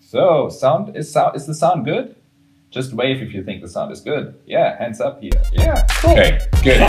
So, is the sound good? Just wave if you think the sound is good. Yeah, hands up here. Yeah, cool. Okay, good.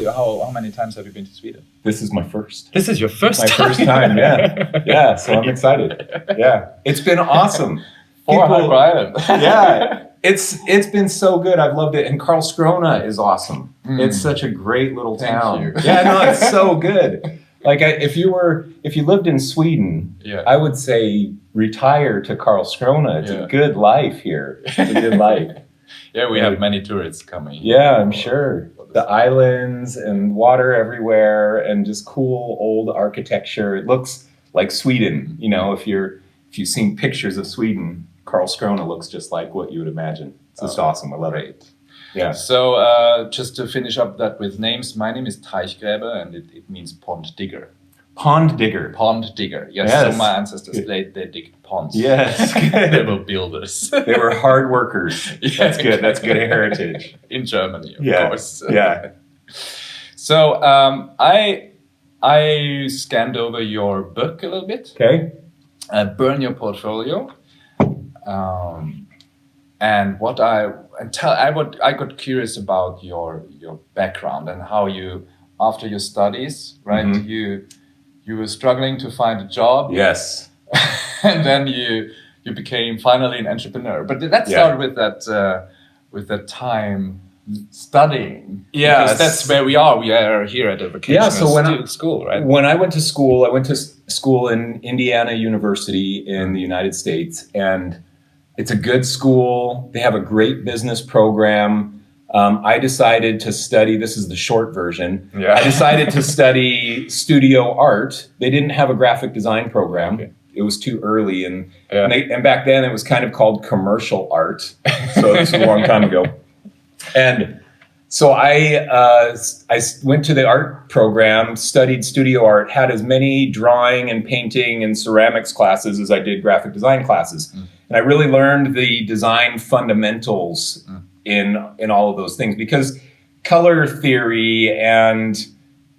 How many times have you been to Sweden? This is my first. This is your first time? My first time, yeah. Yeah, so I'm excited. Yeah, it's been awesome. People, Island. Yeah, it's been so good. I've loved it. And Karlskrona is awesome. It's such a great little town. Thank you. Yeah, no, it's so good. Like if you lived in Sweden, I would say retire to Karlskrona. It's a good life here. It's a good life. Yeah, we have many tourists coming. Yeah, I'm sure. The islands and water everywhere and just cool old architecture. It looks like Sweden. You know, if you've seen pictures of Sweden, Karlskrona looks just like what you would imagine. It's just awesome. I love it. Yeah. So just to finish up that with names, my name is Teichgraeber and it means pond digger. Pond digger. Pond digger. Yes. So my ancestors, they digged ponds. Yes. They were builders. They were hard workers. Yeah, that's good. That's good heritage. In Germany, of course. Yeah. So I scanned over your book a little bit. Okay. Burn Your Portfolio. And I got curious about your background and how you, after your studies, right? You were struggling to find a job. Yes. And then you became finally an entrepreneur. But that started with that time studying. Yeah, because that's where we are. We are here at a vocational school, right? When I went to school in Indiana University in the United States, and it's a good school. They have a great business program. I decided to study, this is the short version. Yeah. I decided to study studio art. They didn't have a graphic design program. Okay. It was too early. And back then it was kind of called commercial art. So this was a long time ago. And so I went to the art program, studied studio art, had as many drawing and painting and ceramics classes as I did graphic design classes. And I really learned the design fundamentals in all of those things, because color theory and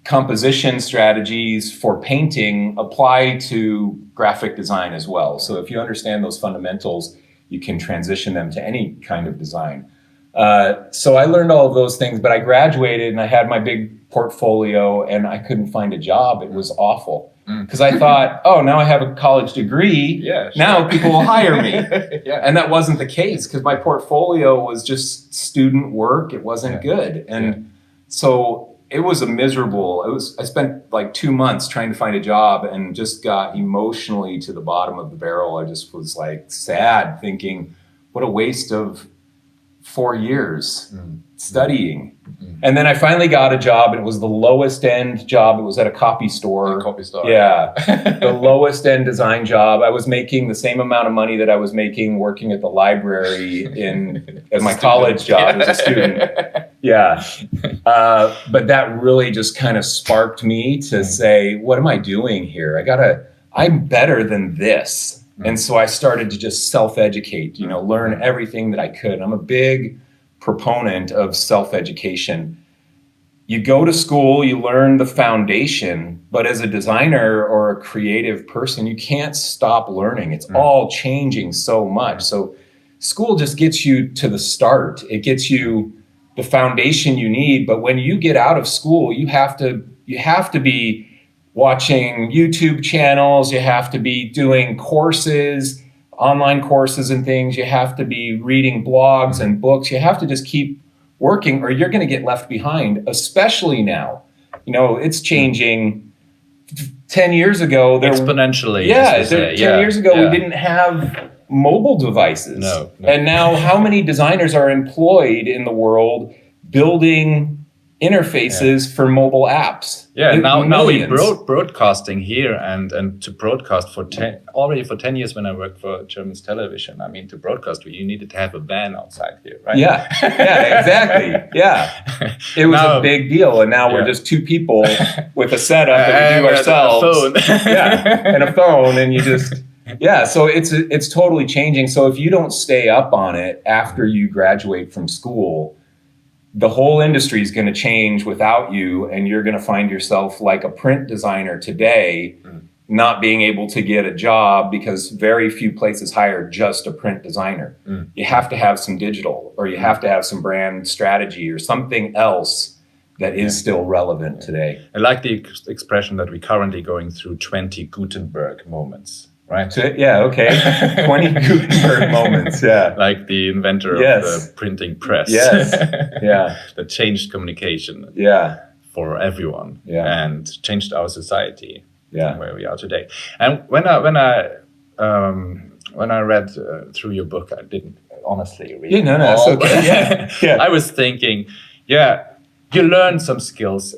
composition strategies for painting apply to graphic design as well. So if you understand those fundamentals, you can transition them to any kind of design. So I learned all of those things, but I graduated and I had my big portfolio and I couldn't find a job. It was awful. Because I thought, oh, now I have a college degree. Yeah, sure. Now people will hire me. And that wasn't the case, because my portfolio was just student work. It wasn't good. And so it was I spent like 2 months trying to find a job and just got emotionally to the bottom of the barrel. I just was like sad, thinking, what a waste of 4 years studying. And then I finally got a job, and it was the lowest end job. It was at a copy store. Yeah. The lowest end design job. I was making the same amount of money that I was making working at the library at my college job as a student. Yeah. But that really just kind of sparked me to say, what am I doing here? I'm better than this. And so I started to just self-educate, learn everything that I could. I'm a big proponent of self-education. You go to school, you learn the foundation, but as a designer or a creative person, you can't stop learning. It's all changing so much. So school just gets you to the start. It gets you the foundation you need. But when you get out of school, you have to be watching YouTube channels, you have to be doing courses, online courses and things, you have to be reading blogs and books, you have to just keep working or you're going to get left behind, especially now. It's changing. 10 years ago, exponentially. 10 years ago, we didn't have mobile devices. No. And now how many designers are employed in the world building interfaces for mobile apps? Yeah, now we broadcasting here and to broadcast already for 10 years when I worked for German television. I mean, to broadcast, you needed to have a van outside here, right? Yeah, exactly. Yeah, it was a big deal, and now we're just two people with a setup that we do ourselves. And a phone. And a phone, and you just so it's totally changing. So if you don't stay up on it after you graduate from school, the whole industry is going to change without you, and you're going to find yourself like a print designer today not being able to get a job because very few places hire just a print designer. You have to have some digital, or you have to have some brand strategy or something else that is still relevant today. I like the expression that we're currently going through 20 Gutenberg moments, right? Yeah, okay. 20 Gutenberg moments, yeah. Like the inventor of the printing press. Yes, yeah. That changed communication for everyone and changed our society where we are today. And when I read through your book, I didn't honestly read it. No, that's okay. Yeah. I was thinking, you learned some skills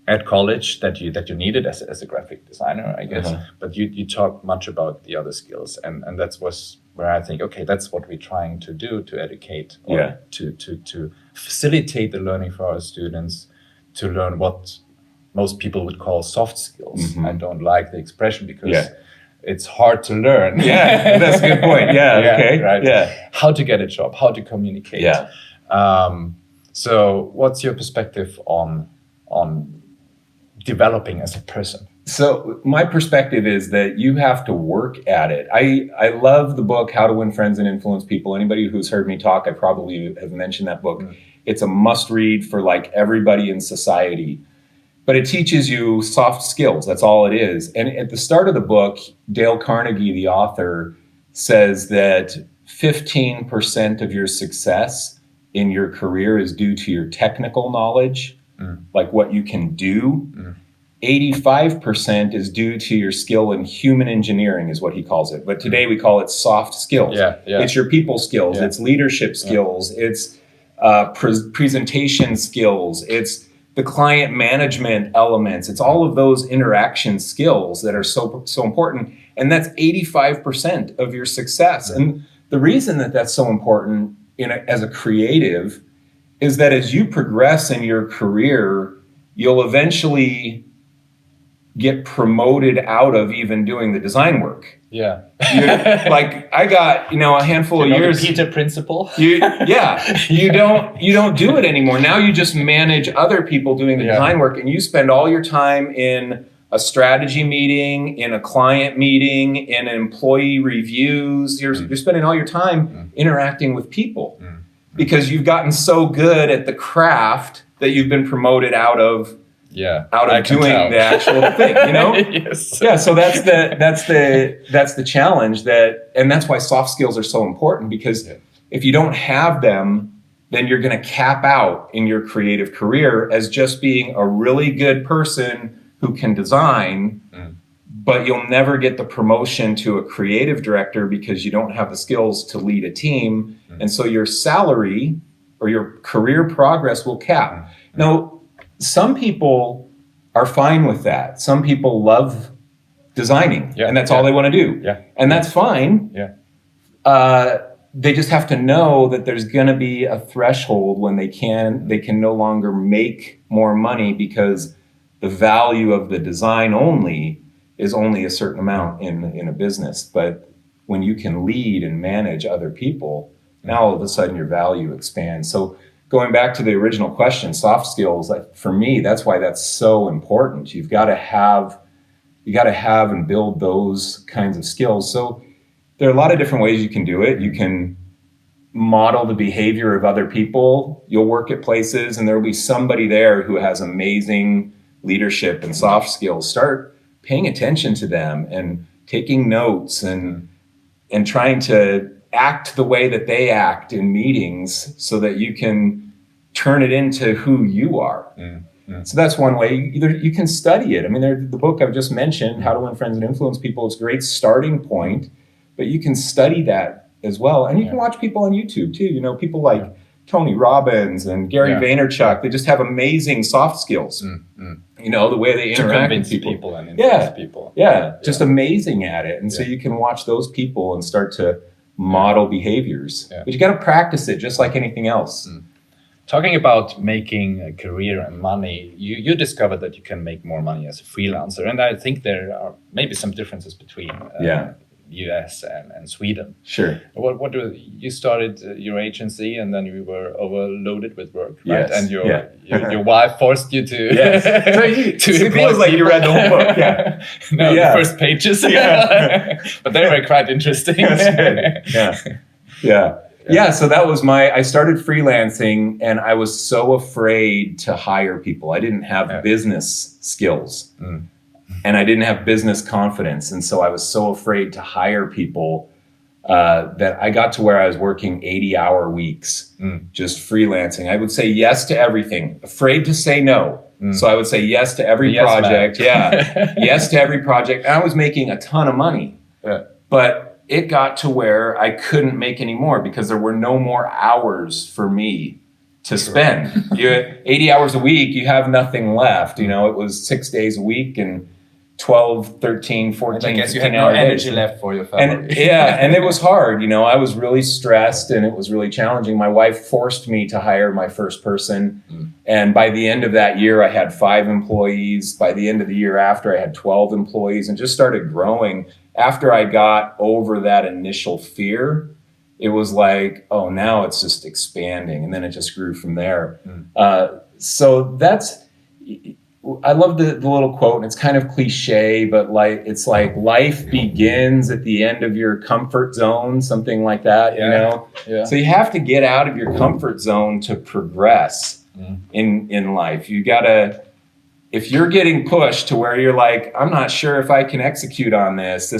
at college that you needed as a graphic designer, I guess. But you talk much about the other skills, and that was where I think, okay, that's what we're trying to do, to educate, or to facilitate the learning for our students, to learn what most people would call soft skills. I don't like the expression because it's hard to learn. Yeah, that's a good point. Right. How to get a job, how to communicate. So what's your perspective on developing as a person? So my perspective is that you have to work at it. I love the book, How to Win Friends and Influence People. Anybody who's heard me talk, I probably have mentioned that book. It's a must read for like everybody in society. But it teaches you soft skills. That's all it is. And at the start of the book, Dale Carnegie, the author, says that 15% of your success in your career is due to your technical knowledge, like what you can do. 85% is due to your skill in human engineering, is what he calls it. But today we call it soft skills. It's your people skills. It's leadership skills. It's presentation skills. It's the client management elements. It's all of those interaction skills that are so important. And that's 85% of your success. And the reason that that's so important as a creative is that as you progress in your career, you'll eventually get promoted out of even doing the design work. Like I got, a handful of years. The Peter principle. You don't do it anymore. Now you just manage other people doing the design work, and you spend all your time in a strategy meeting, in a client meeting, in employee reviews. You're spending all your time interacting with people because you've gotten so good at the craft that you've been promoted out of doing the actual thing, So that's the challenge, and that's why soft skills are so important, because if you don't have them, then you're going to cap out in your creative career as just being a really good person who can design, but you'll never get the promotion to a creative director because you don't have the skills to lead a team. And so your salary or your career progress will cap. Now, some people are fine with that. Some people love designing, and that's all they want to do. And that's fine. They just have to know that there's going to be a threshold when they can no longer make more money, because the value of the design is only a certain amount in a business. But when you can lead and manage other people, now all of a sudden your value expands. So going back to the original question, soft skills, for me, that's why that's so important. You got to have and build those kinds of skills. So there are a lot of different ways you can do it. You can model the behavior of other people. You'll work at places and there will be somebody there who has amazing leadership and soft skills. Start paying attention to them and taking notes and trying to act the way that they act in meetings so that you can turn it into who you are. So that's one way. Either you can study it. I mean, the book I've just mentioned, How to Win Friends and Influence People, is a great starting point, but you can study that as well. And you can watch people on YouTube too. People like Tony Robbins and Gary Vaynerchuk. They just have amazing soft skills. The way they interact with people and influence people. Just amazing at it. And so you can watch those people and start to model behaviors. But you got to practice it just like anything else. Talking about making a career and money, you discovered that you can make more money as a freelancer. And I think there are maybe some differences between US and Sweden. Sure. What do you started your agency, and then you were overloaded with work, right? Yes. And your wife forced you to. Yes. So it feels like you read the whole book. Yeah. No, the first pages. Yeah. But they were quite interesting. That's good. Yeah. So that was I started freelancing, and I was so afraid to hire people. I didn't have business skills. And I didn't have business confidence. And so I was so afraid to hire people that I got to where I was working 80-hour weeks, just freelancing. I would say yes to everything, afraid to say no. So I would say yes to every project. Yeah. Yes to every project. And I was making a ton of money. But it got to where I couldn't make any more because there were no more hours for me to spend. 80 hours a week, you have nothing left. You know, it was 6 days a week and 12, 13, 14, I guess you had 15 no hour energy days. left for your family. And it was hard. You know, I was really stressed and it was really challenging. My wife forced me to hire my first person. And by the end of that year, I had 5 employees. By the end of the year after, I had 12 employees and just started growing. After I got over that initial fear, it was like, oh, now it's just expanding. And then it just grew from there. So I love the little quote, and it's kind of cliche, but it's like life begins at the end of your comfort zone, something like that, you know? Yeah. So you have to get out of your comfort zone to progress in life. You gotta, if you're getting pushed to where you're like, I'm not sure if I can execute on this.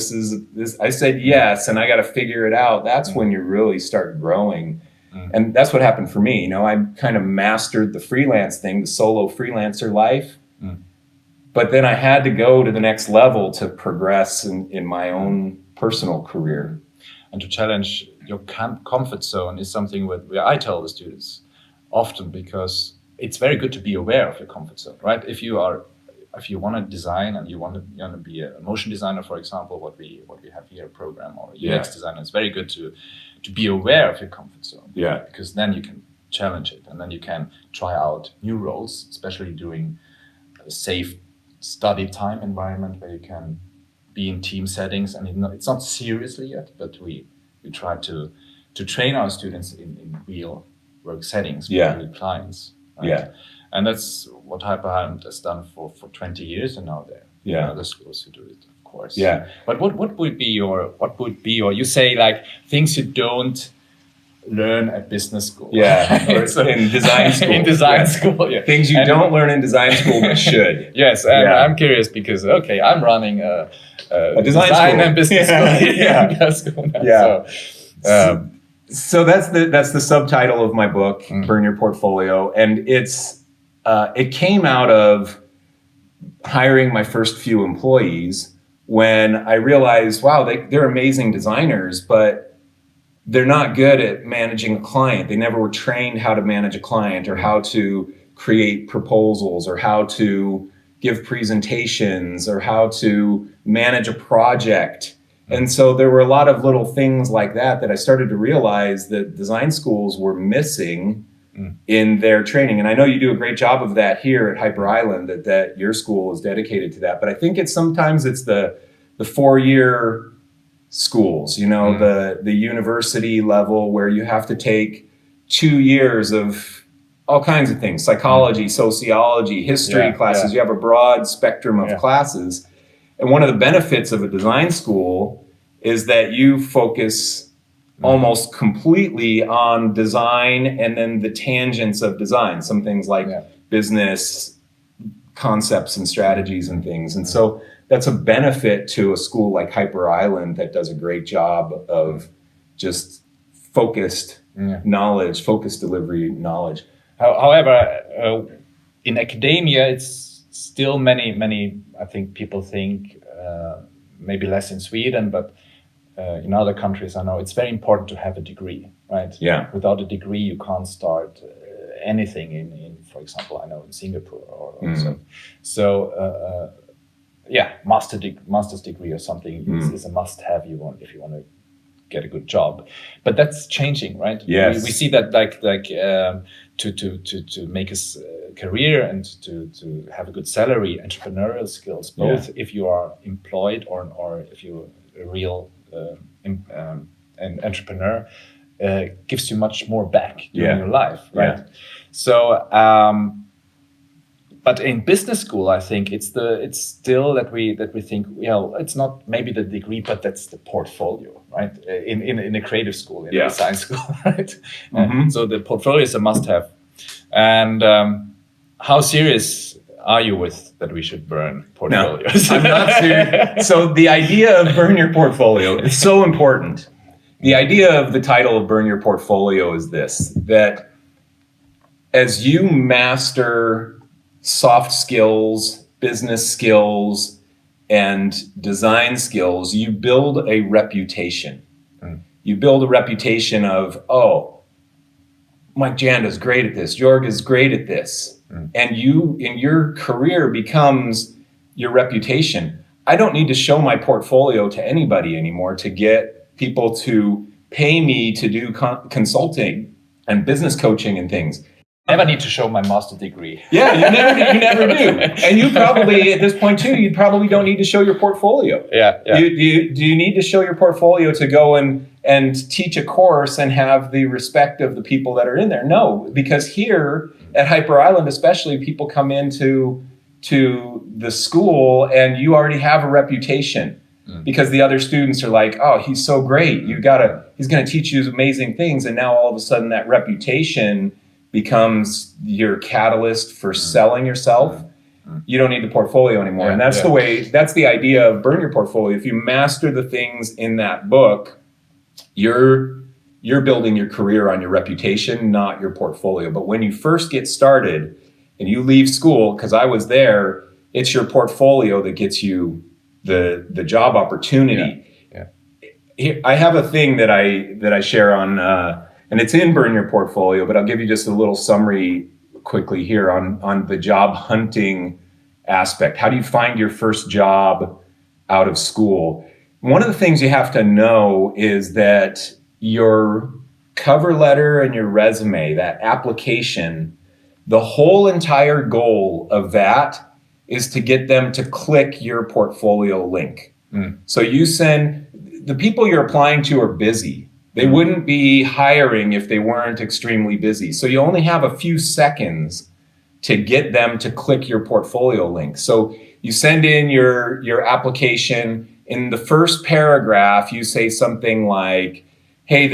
I said yes, and I got to figure it out. That's when you really start growing. And that's what happened for me. You know, I kind of mastered the freelance thing, the solo freelancer life. But then I had to go to the next level to progress in my own personal career. And to challenge your comfort zone is something where I tell the students often, because it's very good to be aware of your comfort zone, right? If you want to design and you want to be a motion designer, for example, what we have here, a program, or a UX designer, it's very good to be aware of your comfort zone. Yeah. Because then you can challenge it, and then you can try out new roles, especially during a safe study time environment where you can be in team settings. And it's not seriously yet, but we try to train our students in real work settings with real clients. Right? Yeah. And that's what Hyper Island has done for 20 years, and now there are other schools who do it, of course. Yeah. But what would be your you say like things you don't learn at business school. Yeah. Or in design school. In design school, yeah. Things you don't learn in design school but should. Yes, and I'm curious because I'm running a design school. And business school. So that's the subtitle of my book, Burn Your Portfolio, and it came out of hiring my first few employees when I realized, wow, they're amazing designers, but they're not good at managing a client. They never were trained how to manage a client or how to create proposals or how to give presentations or how to manage a project. And so there were a lot of little things like that I started to realize that design schools were missing in their training. And I know you do a great job of that here at Hyper Island, that your school is dedicated to that. But I think sometimes it's the 4-year schools, you know, the university level where you have to take 2 years of all kinds of things, psychology, sociology, history classes. You have a broad spectrum of classes. And one of the benefits of a design school is that you focus almost completely on design and then the tangents of design, some things like business concepts and strategies and things. And so that's a benefit to a school like Hyper Island that does a great job of just focused knowledge, focused delivery knowledge. However, in academia, it's still many, I think people think, maybe less in Sweden, but in other countries, I know it's very important to have a degree, right? Yeah. Without a degree, you can't start anything in, for example, I know in Singapore or so. So, master's degree or something is a must-have if you want to get a good job. But that's changing, right? Yes. We see that to make a career and to have a good salary, entrepreneurial skills, both if you are employed or if you're a real an entrepreneur gives you much more back during Yeah. your life, right? Yeah. So, but in business school, I think it's still that we think, it's not maybe the degree, but that's the portfolio, right? In a creative school, in a design school, right? So the portfolio is a must-have. And how serious are you with that we should burn portfolios? No, I'm not serious. So the idea of burn your portfolio is so important. The idea of the title of Burn Your Portfolio is this, that as you master soft skills, business skills, and design skills, you build a reputation. You build a reputation of, oh, Mike Janda is great at this, Jörg is great at this. And you, in your career, becomes your reputation. I don't need to show my portfolio to anybody anymore to get people to pay me to do consulting and business coaching and things. I never need to show my master's degree. Yeah, you never do. And you probably, at this point too, you probably don't need to show your portfolio. Yeah. Do you need to show your portfolio to go and teach a course and have the respect of the people that are in there? No, because here at Hyper Island especially, people come into the school and you already have a reputation. Because the other students are like, oh, he's so great. He's going to teach you amazing things. And now all of a sudden that reputation becomes your catalyst for selling yourself. You don't need the portfolio anymore. And that's that's the idea of burn your portfolio. If you master the things in that book, you're building your career on your reputation, not your portfolio. But when you first get started and you leave school, because I was there, it's your portfolio that gets you the job opportunity. Here, I have a thing that I share on, and it's in Burn Your Portfolio, but I'll give you just a little summary quickly here on the job hunting aspect. How do you find your first job out of school? One of the things you have to know is that your cover letter and your resume, that application, the whole entire goal of that is to get them to click your portfolio link. So you send, the people you're applying to are busy. They wouldn't be hiring if they weren't extremely busy. So you only have a few seconds to get them to click your portfolio link. So you send in your application. In the first paragraph, you say something like, hey,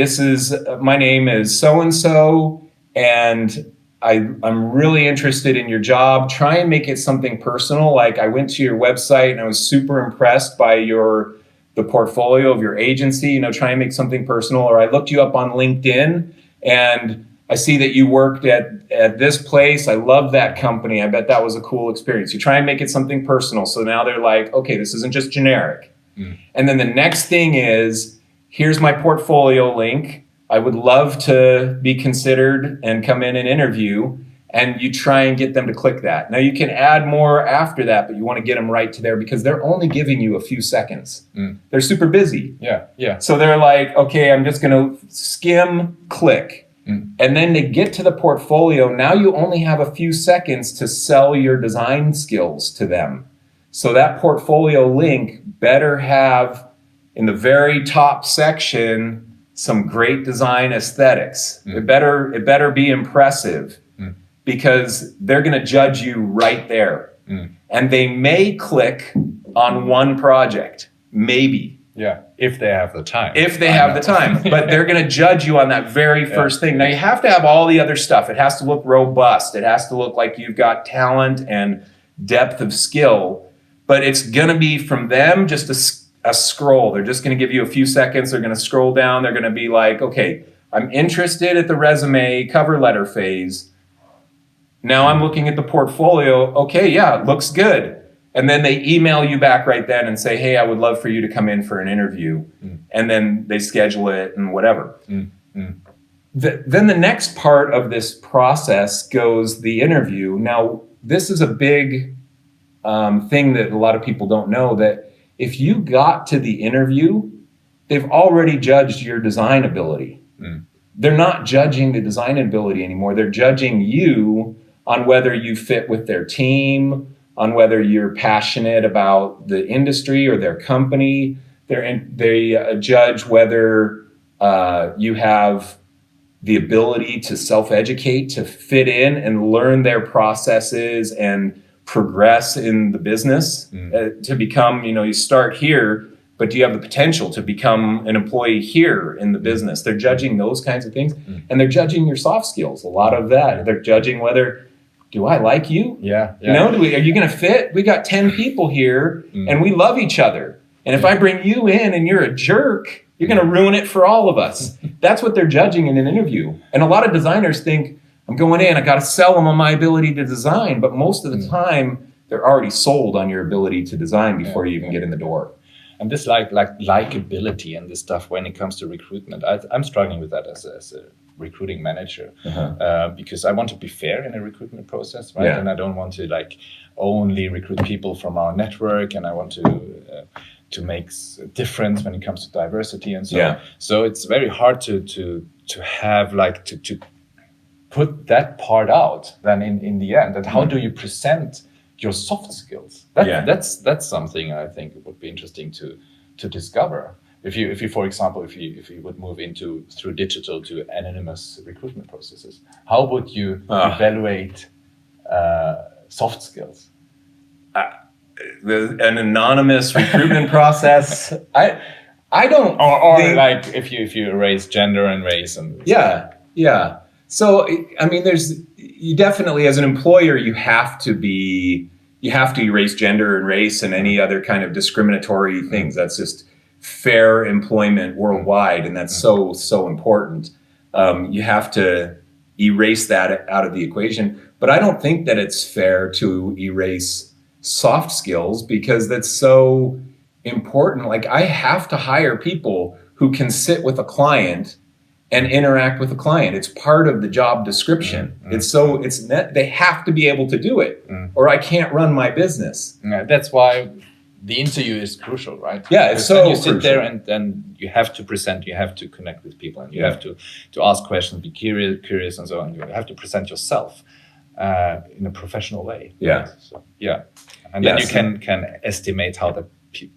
my name is so-and-so, and I'm really interested in your job. Try and make it something personal. Like, I went to your website and I was super impressed by the portfolio of your agency. Try and make something personal. Or I looked you up on LinkedIn and I see that you worked at this place. I love that company. I bet that was a cool experience. You try and make it something personal. So now they're like, okay, this isn't just generic. And then the next thing is, here's my portfolio link. I would love to be considered and come in and interview. And you try and get them to click that. Now you can add more after that, but you want to get them right to there because they're only giving you a few seconds. They're super busy. Yeah. So they're like, okay, I'm just going to skim, click. And then they get to the portfolio. Now you only have a few seconds to sell your design skills to them. So that portfolio link better have in the very top section some great design aesthetics. It better be impressive because they're going to judge you right there. And they may click on one project, maybe. Yeah, if they have the time. If they have the time. But they're going to judge you on that very first thing. Now, you have to have all the other stuff. It has to look robust. It has to look like you've got talent and depth of skill. But it's going to be from them just a scroll. They're just going to give you a few seconds. They're going to scroll down. They're going to be like, okay, I'm interested at the resume cover letter phase. Now I'm looking at the portfolio. Okay, yeah, it looks good. And then they email you back right then and say, hey, I would love for you to come in for an interview. And then they schedule it and whatever. Then the next part of this process goes the interview. Now, this is a big thing that a lot of people don't know, that if you got to the interview, they've already judged your design ability. They're not judging the design ability anymore. They're judging you on whether you fit with their team, on whether you're passionate about the industry or their company. They judge whether you have the ability to self-educate, to fit in and learn their processes and progress in the business, to become, you start here, but do you have the potential to become an employee here in the business? They're judging those kinds of things, and they're judging your soft skills. A lot of that. They're judging whether, do I like you? Yeah. Are you going to fit? We got 10 people here, and we love each other. And if I bring you in and you're a jerk, you're going to ruin it for all of us. That's what they're judging in an interview. And a lot of designers think, I'm going in, I got to sell them on my ability to design. But most of the time, they're already sold on your ability to design before you even get in the door. And this likability and this stuff when it comes to recruitment, I'm struggling with that as a recruiting manager, because I want to be fair in a recruitment process, right? And I don't want to only recruit people from our network, and I want to make a difference when it comes to diversity and so on. So it's very hard to have to put that part out then in the end. And how do you present your soft skills? That's something I think would be interesting to discover. If you for example, if you would move through digital to anonymous recruitment processes, how would you evaluate soft skills? An anonymous recruitment process. I don't. Or if you erase gender and race and So you definitely, as an employer, you have to erase gender and race and any other kind of discriminatory things. That's just fair employment worldwide, and that's so important. You have to erase that out of the equation. But I don't think that it's fair to erase soft skills, because that's so important. I have to hire people who can sit with a client and interact with the client. It's part of the job description. They have to be able to do it, or I can't run my business. That's why the interview is crucial, right? Yeah, it's so you sit crucial. there and you have to present, you have to connect with people, and you have to ask questions, be curious and so on. You have to present yourself in a professional way. Yeah. So, and then you can estimate how the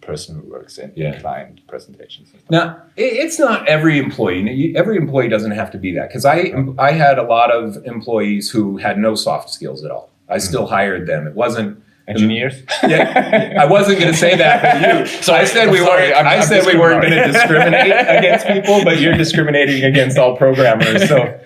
person works in client presentations. Now, it's not every employee. Every employee doesn't have to be that, because I had a lot of employees who had no soft skills at all. I still hired them. It wasn't engineers. I wasn't going to say that for you. So I said we weren't going to discriminate against people, but you're discriminating against all programmers. So,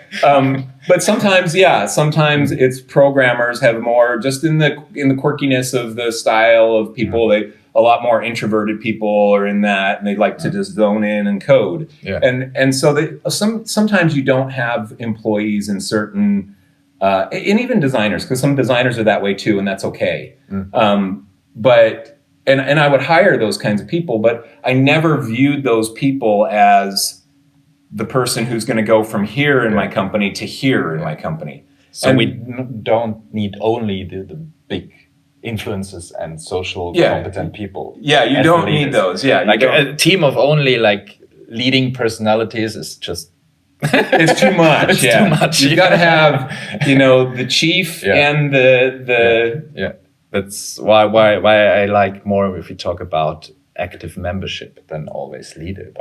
but sometimes it's programmers have more, just in the quirkiness of the style of people. A lot more introverted people are in that, and they like to just zone in and code. And so sometimes you don't have employees in certain, and even designers, because some designers are that way too, and that's okay. But I would hire those kinds of people, but I never viewed those people as the person who's going to go from here in my company to here in my company. So we don't need only the big influences and social competent people. You don't need those. A team of only leading personalities is just it's too much. Too much. You've got to have the chief and the That's why I like more if we talk about active membership than always leader.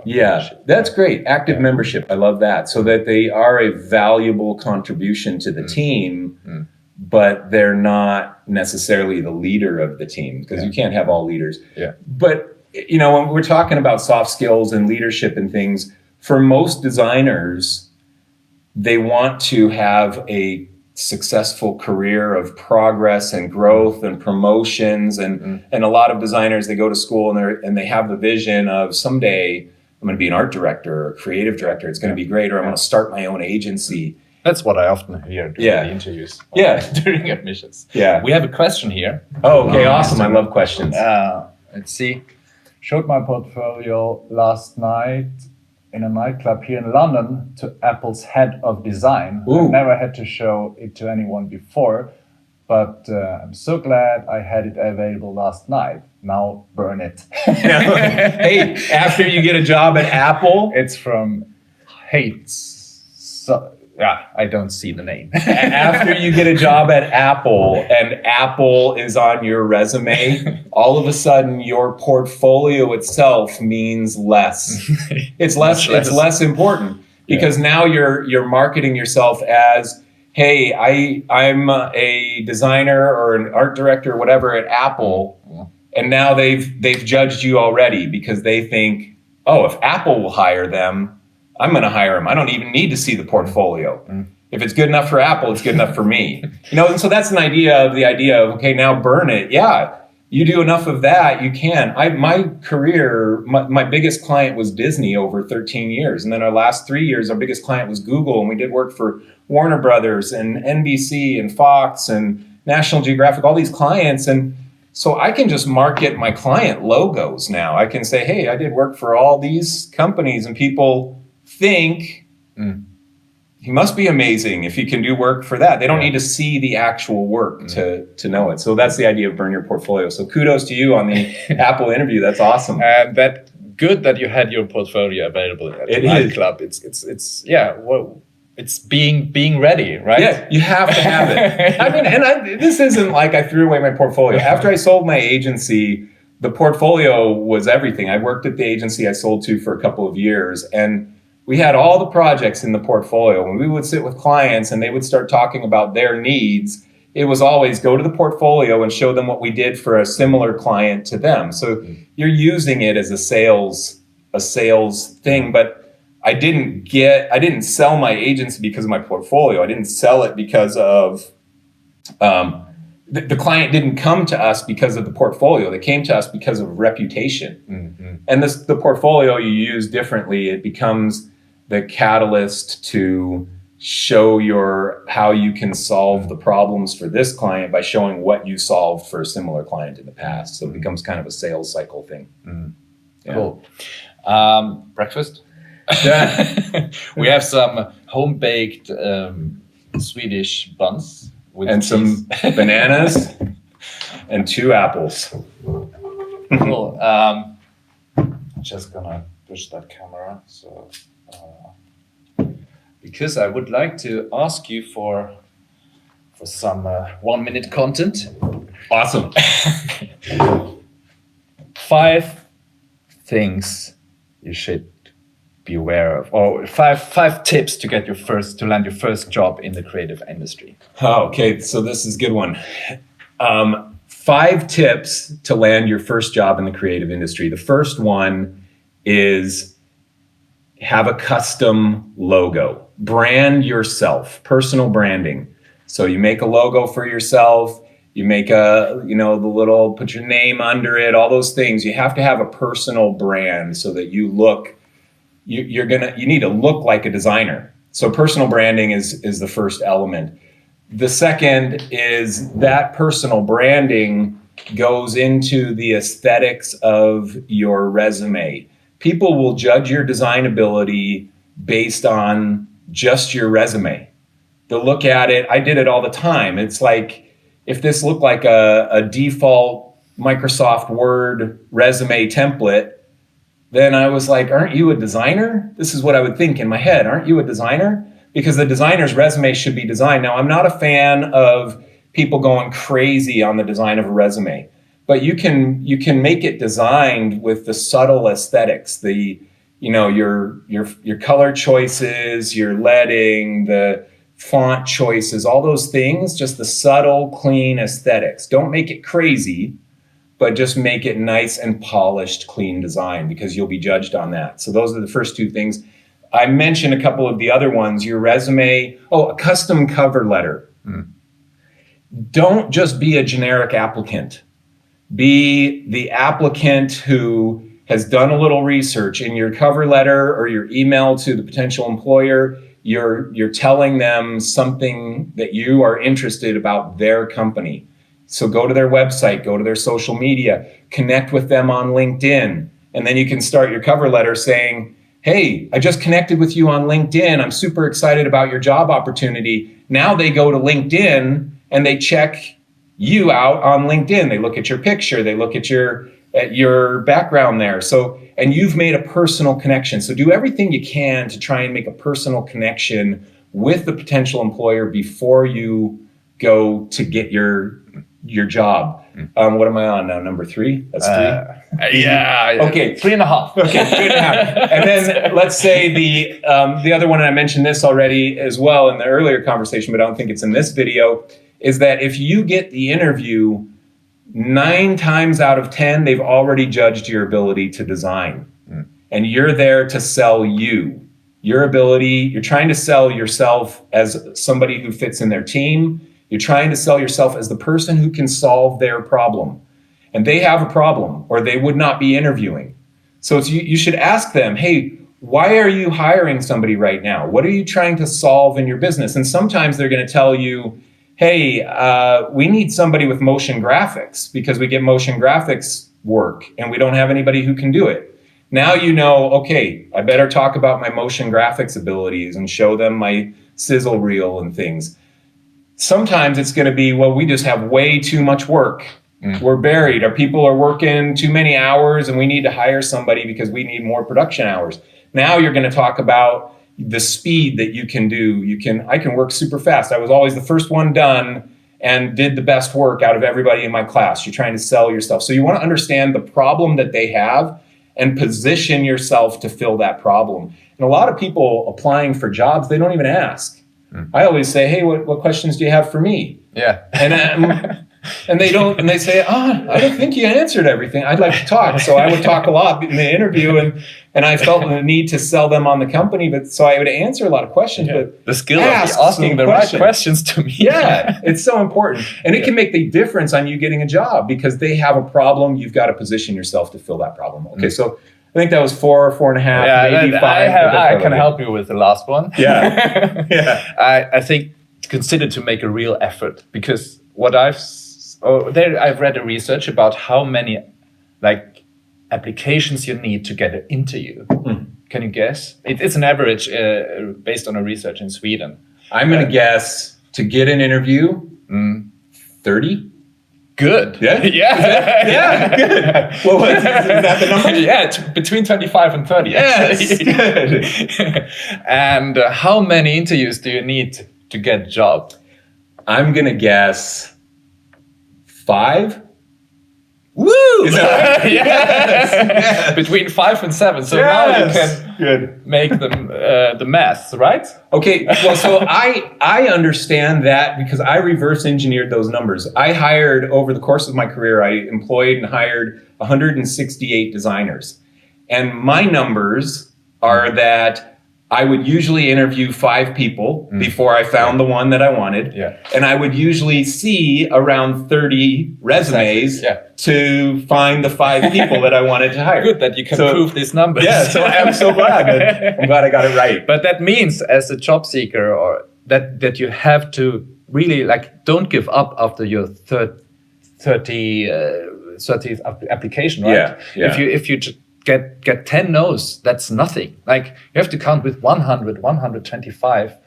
That's great. Active membership. I love that. So that they are a valuable contribution to the team, but they're not necessarily the leader of the team, because you can't have all leaders. But when we're talking about soft skills and leadership and things, for most designers, they want to have a successful career of progress and growth and promotions, and a lot of designers, they go to school and they have the vision of someday I'm going to be an art director or creative director. It's going to be great, or I'm going to start my own agency. That's what I often hear during the interviews. During admissions. We have a question here. Oh, okay, awesome. I love questions. Let's see. Showed my portfolio last night in a nightclub here in London to Apple's head of design. I've never had to show it to anyone before, but I'm so glad I had it available last night. Now burn it. Hey, after you get a job at Apple? It's from Hates. I don't see the name. After you get a job at Apple and Apple is on your resume, all of a sudden your portfolio itself means less. It's less important because now you're marketing yourself as, hey, I'm a designer or an art director or whatever at Apple. And now they've judged you already because they think, oh, if Apple will hire them, I'm going to hire them. I don't even need to see the portfolio. If it's good enough for Apple, it's good enough for me. And so that's the idea of, okay, now burn it. Yeah, you do enough of that, you can. My career, my biggest client was Disney over 13 years. And then our last 3 years, our biggest client was Google. And we did work for Warner Brothers and NBC and Fox and National Geographic, all these clients. And so I can just market my client logos now. I can say, hey, I did work for all these companies, and people think he must be amazing if he can do work for that. They don't need to see the actual work to know it. So that's the idea of burn your portfolio. So kudos to you on the Apple interview. That's awesome. And that good that you had your portfolio available at the nightclub. It's being ready, right? Yeah, you have to have it. I mean, this isn't like I threw away my portfolio. After I sold my agency, the portfolio was everything. I worked at the agency I sold to for a couple of years, and we had all the projects in the portfolio. When we would sit with clients and they would start talking about their needs, it was always go to the portfolio and show them what we did for a similar client to them. So you're using it as a sales thing, but I didn't sell my agency because of my portfolio. I didn't sell it because of, the client didn't come to us because of the portfolio. They came to us because of reputation. And the portfolio you use differently. It becomes the catalyst to show how you can solve the problems for this client by showing what you solved for a similar client in the past. So it becomes kind of a sales cycle thing. Yeah. Cool. Breakfast? Yeah. We have some home-baked Swedish buns and some bananas and 2 apples. Cool. Just gonna push that camera. So, because I would like to ask you for some 1-minute content. Awesome. 5 things you should be aware of, or 5 tips to land your first job in the creative industry. Oh, okay, so this is a good one. 5 tips to land your first job in the creative industry. The first one is have a custom logo. Brand yourself, personal branding. So you make a logo for yourself, you make put your name under it, all those things. You have to have a personal brand so that you need to look like a designer. So personal branding is the first element. The second is that personal branding goes into the aesthetics of your resume. People will judge your design ability based on just your resume. They'll look at it. I did it all the time. It's like, if this looked like a default Microsoft Word resume template, then I was like, aren't you a designer? This is what I would think in my head. Aren't you a designer? Because the designer's resume should be designed. Now, I'm not a fan of people going crazy on the design of a resume, but you can make it designed with the subtle aesthetics, your color choices, your leading, the font choices, all those things, just the subtle, clean aesthetics. Don't make it crazy, but just make it nice and polished, clean design, because you'll be judged on that. So those are the first 2 things. I mentioned a couple of the other ones, your resume. Oh, a custom cover letter. Don't just be a generic applicant. Be the applicant who has done a little research. In your cover letter or your email to the potential employer, you're telling them something that you are interested about their company. So go to their website, go to their social media, connect with them on LinkedIn. And then you can start your cover letter saying, hey, I just connected with you on LinkedIn. I'm super excited about your job opportunity. Now they go to LinkedIn and they check you out on LinkedIn. They look at your picture, they look at your background there. So, and you've made a personal connection. So do everything you can to try and make a personal connection with the potential employer before you go to get your job. What am I on now? Number 3? That's 3? Yeah. Okay. 3.5. Okay, 3.5. And then let's say the other one, and I mentioned this already as well in the earlier conversation, but I don't think it's in this video, is that if you get the interview, 9 times out of 10, they've already judged your ability to design. And you're there to sell your ability. You're trying to sell yourself as somebody who fits in their team. You're trying to sell yourself as the person who can solve their problem. And they have a problem, or they would not be interviewing. So you should ask them, hey, why are you hiring somebody right now? What are you trying to solve in your business? And sometimes they're going to tell you, hey, we need somebody with motion graphics because we get motion graphics work and we don't have anybody who can do it. Now you know, okay, I better talk about my motion graphics abilities and show them my sizzle reel and things. Sometimes it's going to be, well, we just have way too much work. We're buried. Our people are working too many hours and we need to hire somebody because we need more production hours. Now you're going to talk about the speed that you can do. I can work super fast. I was always the first one done and did the best work out of everybody in my class. You're trying to sell yourself. So you want to understand the problem that they have and position yourself to fill that problem. And a lot of people applying for jobs, they don't even ask. I always say, hey, what questions do you have for me? Yeah. And they don't, and they say, I don't think you answered everything. I'd like to talk. So I would talk a lot in the interview, and I felt the need to sell them on the company, but so I would answer a lot of questions. Yeah. But the skill of asking the right questions to me. Yeah, it's so important. And it can make the difference on you getting a job because they have a problem. You've got to position yourself to fill that problem. Okay, so I think that was 4, 4.5, maybe 5. I can help you with the last one. Yeah. Yeah. I think consider to make a real effort, because what I've read a research about how many applications you need to get an interview. Can you guess? It's an average based on a research in Sweden. I'm going to guess to get an interview, 30. Good. Yeah? Yeah. Good. Well, is that the number? Yeah, between 25 and 30. Yes, good. And how many interviews do you need to get a job? I'm going to guess 5. Woo! Is that right? Yes. Between 5 and 7. So now you can make the math, right? Okay. Well, so I understand that because I reverse engineered those numbers. I hired over the course of my career, I employed and hired 168 designers. And my numbers are that I would usually interview 5 people before I found the one that I wanted. Yeah. And I would usually see around 30 resumes to find the 5 people that I wanted to hire. Good that you can prove these numbers. Yeah, so I'm so glad. I'm glad I got it right. But that means as a job seeker, or that you have to really don't give up after your 30th application, right? Yeah. If you just get 10 no's, that's nothing. You have to count with 100, 125,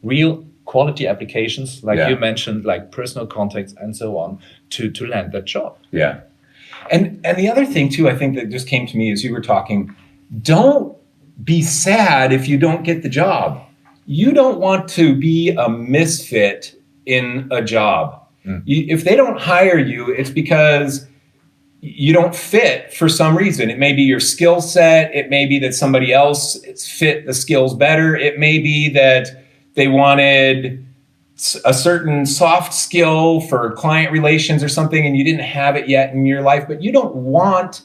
real quality applications, you mentioned, personal contacts and so on, to land that job. Yeah. And the other thing too, I think that just came to me as you were talking, don't be sad if you don't get the job. You don't want to be a misfit in a job. If they don't hire you, it's because you don't fit for some reason. It may be your skill set. It may be that somebody else fit the skills better. It may be that they wanted a certain soft skill for client relations or something, and you didn't have it yet in your life. But you don't want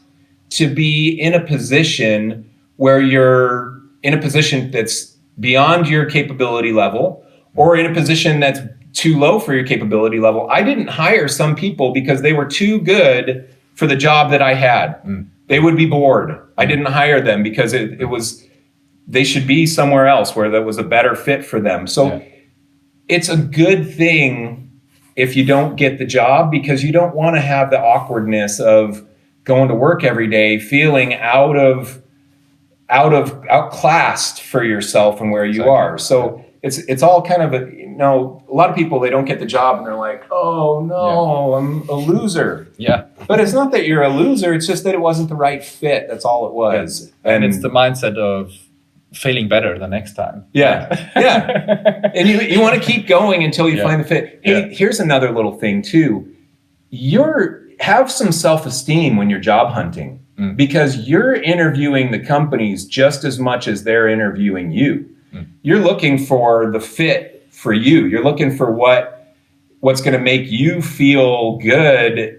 to be in a position where you're in a position that's beyond your capability level, or in a position that's too low for your capability level. I didn't hire some people because they were too good for the job that I had. They would be bored. I didn't hire them because they should be somewhere else where there was a better fit for them. So it's a good thing if you don't get the job, because you don't want to have the awkwardness of going to work every day, feeling outclassed for yourself and where you are. So it's all kind of a lot of people, they don't get the job and they're like, oh no, I'm a loser. Yeah. But it's not that you're a loser. It's just that it wasn't the right fit. That's all it was. And it's the mindset of feeling better the next time. Yeah. Yeah. And you want to keep going until you find the fit. Hey, here's another little thing too. Have some self-esteem when you're job hunting, because you're interviewing the companies just as much as they're interviewing you. You're looking for the fit for you. You're looking for what's going to make you feel good.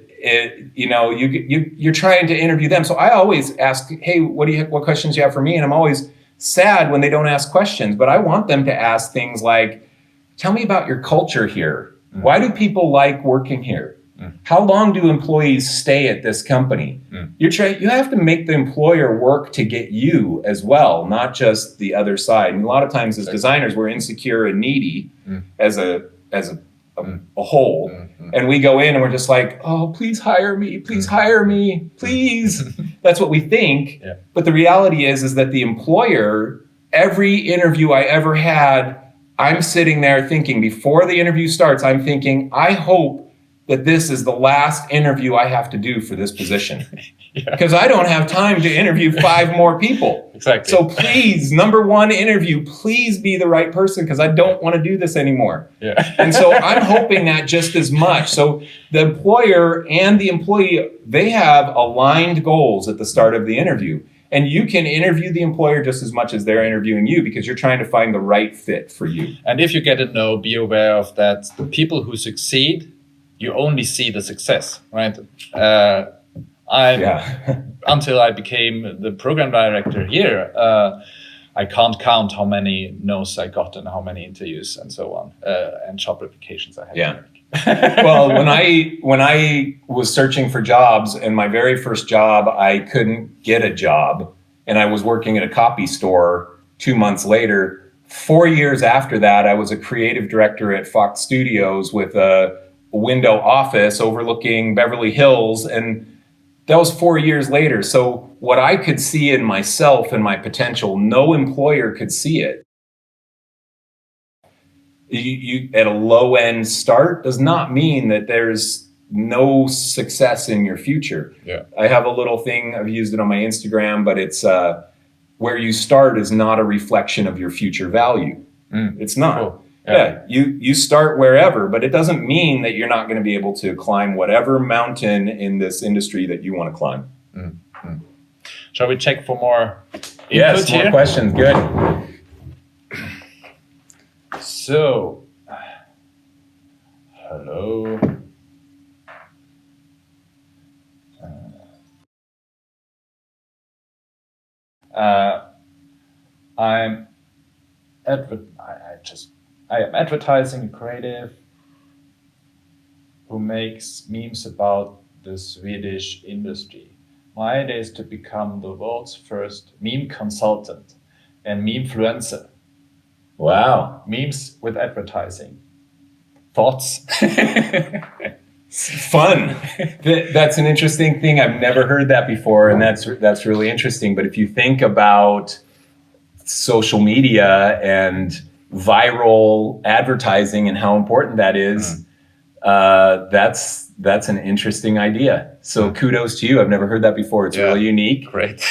You're trying to interview them. So I always ask, hey, what questions do you have for me? And I'm always sad when they don't ask questions, but I want them to ask things like, tell me about your culture here. Why do people like working here? How long do employees stay at this company? You have to make the employer work to get you as well, not just the other side. And a lot of times as designers, we're insecure and needy as a whole. And we go in and we're just like, oh, please hire me, please. That's what we think. Yeah. But the reality is that the employer, every interview I ever had, I'm sitting there thinking, before the interview starts, I'm thinking, I hope that this is the last interview I have to do for this position. Because I don't have time to interview 5 more people. Exactly. So please, number 1 interview, please be the right person, because I don't want to do this anymore. Yeah. And so I'm hoping that just as much. So the employer and the employee, they have aligned goals at the start of the interview. And you can interview the employer just as much as they're interviewing you, because you're trying to find the right fit for you. And if you get a no, be aware of that. The people who succeed, you only see the success, right? Until I became the program director here, I can't count how many no's I got and how many interviews and so on, and job applications I had to make. Well, when I was searching for jobs, and my very first job, I couldn't get a job, and I was working at a copy store 2 months later. 4 years after that, I was a creative director at Fox Studios with a window office overlooking Beverly Hills, and that was 4 years later. So what I could see in myself and my potential, no employer could see it. You at a low end start does not mean that there's no success in your future. Yeah. I have a little thing, I've used it on my Instagram, but it's where you start is not a reflection of your future value. It's not. Cool. Yeah, you start wherever, but it doesn't mean that you're not going to be able to climb whatever mountain in this industry that you want to climb. Shall we check for more input here? More questions. Good. So, hello. I am advertising creative who makes memes about the Swedish industry. My idea is to become the world's first meme consultant and meme-fluencer. Wow. Memes with advertising. Thoughts? Fun. That's an interesting thing. I've never heard that before, and that's really interesting. But if you think about social media and viral advertising and how important that is, that's an interesting idea. So kudos to you. I've never heard that before. It's really unique. Great.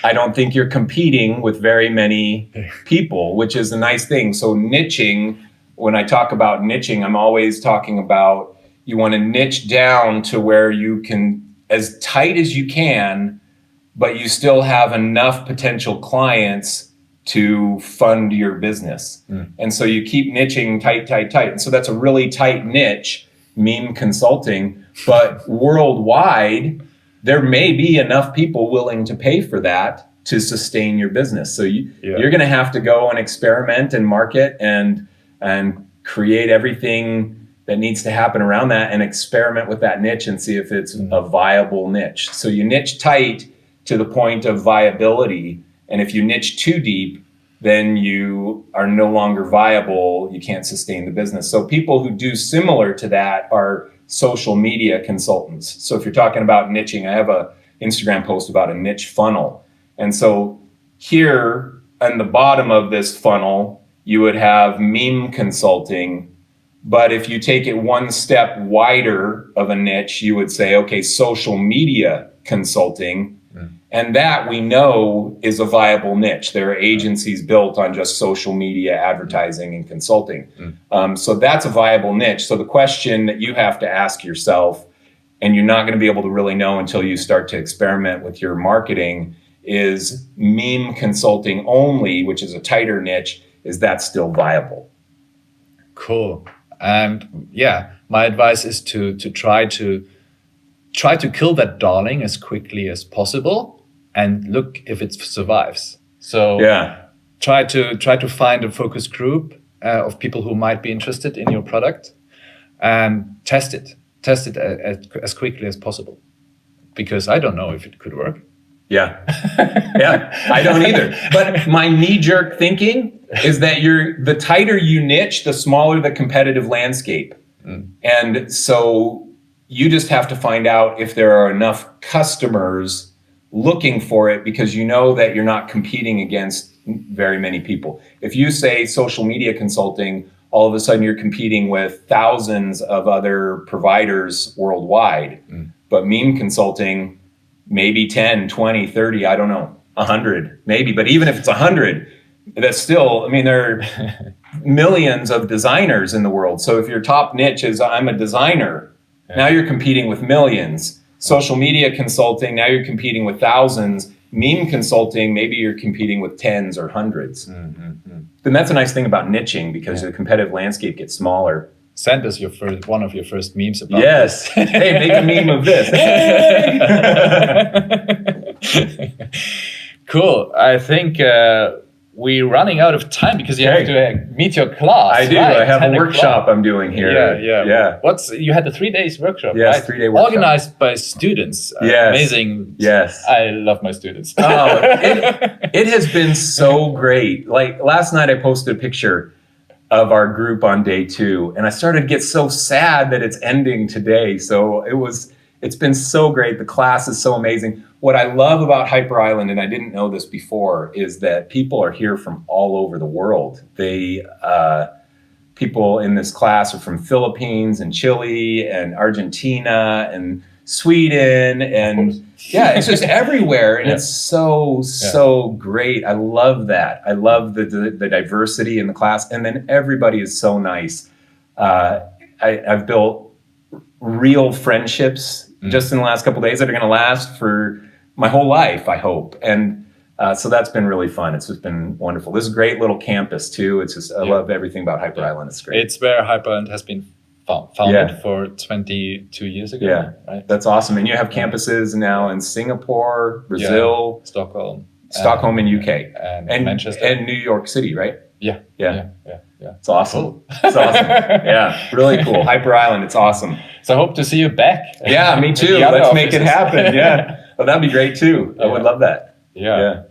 I don't think you're competing with very many people, which is a nice thing. So niching, when I talk about niching, I'm always talking about you want to niche down to where you can, as tight as you can, but you still have enough potential clients to fund your business. And so you keep niching tight. And so that's a really tight niche, meme consulting, but worldwide, there may be enough people willing to pay for that to sustain your business. So you're going to have to go and experiment and market and create everything that needs to happen around that and experiment with that niche and see if it's a viable niche. So you niche tight to the point of viability. And if you niche too deep, then you are no longer viable. You can't sustain the business. So people who do similar to that are social media consultants. So if you're talking about niching, I have a Instagram post about a niche funnel. And so here on the bottom of this funnel, you would have meme consulting. But if you take it one step wider of a niche, you would say, okay, social media consulting. And that we know is a viable niche. There are agencies built on just social media advertising and consulting. So that's a viable niche. So the question that you have to ask yourself, and you're not going to be able to really know until you start to experiment with your marketing, is meme consulting only, which is a tighter niche, is that still viable? Cool. And yeah, my advice is to try to kill that darling as quickly as possible and look if it survives. So try to find a focus group of people who might be interested in your product and test it as quickly as possible, because I don't know if it could work. Yeah, I don't either. But my knee-jerk thinking is that the tighter you niche, the smaller the competitive landscape. And so you just have to find out if there are enough customers looking for it, because you know that you're not competing against very many people. If you say social media consulting, all of a sudden you're competing with thousands of other providers worldwide. But meme consulting, maybe 10, 20, 30, I don't know, 100 maybe. But even if it's 100, that's still, I mean, there are millions of designers in the world. So if your top niche is I'm a designer, now you're competing with millions. Social media consulting, now you're competing with thousands. Meme consulting, maybe you're competing with tens or hundreds. And that's a nice thing about niching, because the competitive landscape gets smaller. Send us one of your first memes about this. Hey, make a meme of this. Cool. I think we're running out of time because you have to meet your class. I do. Right? I have a workshop I'm doing here. Yeah. You had the 3 days workshop, yes, right? 3-day workshop. Organized by students. Yes. Amazing. Yes. I love my students. It has been so great. Like last night I posted a picture of our group on day 2, and I started to get so sad that it's ending today. So it's been so great. The class is so amazing. What I love about Hyper Island, and I didn't know this before, is that people are here from all over the world. People in this class are from Philippines and Chile and Argentina and Sweden, and it's just everywhere. And it's so great. I love that. I love the diversity in the class. And then everybody is so nice. I've built real friendships just in the last couple of days that are going to last for my whole life, I hope. And so that's been really fun. It's just been wonderful. This is a great little campus too. It's just, I love everything about Hyper Island. It's great. It's where Hyper Island has been founded for 22 years ago. Yeah, right? That's awesome. And you have campuses now in Singapore, Brazil, Stockholm and UK, and Manchester, and New York City, right? Yeah. It's awesome. Cool. It's awesome. Yeah, really cool. Hyper Island. It's awesome. So I hope to see you back. Yeah, me too. Let's make it happen. Yeah, well, that'd be great too. I would love that. Yeah.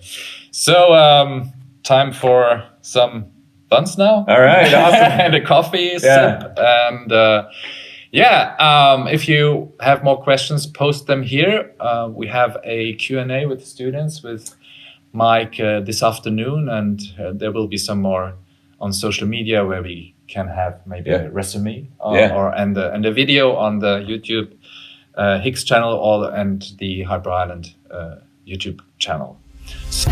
So time for some buns now. All right, awesome. And a coffee sip. And if you have more questions, post them here. We have a Q&A with students with Mike this afternoon, and there will be some more on social media where we can have maybe a resume and a video on the YouTube Higgs channel and the Hyper Island YouTube channel. So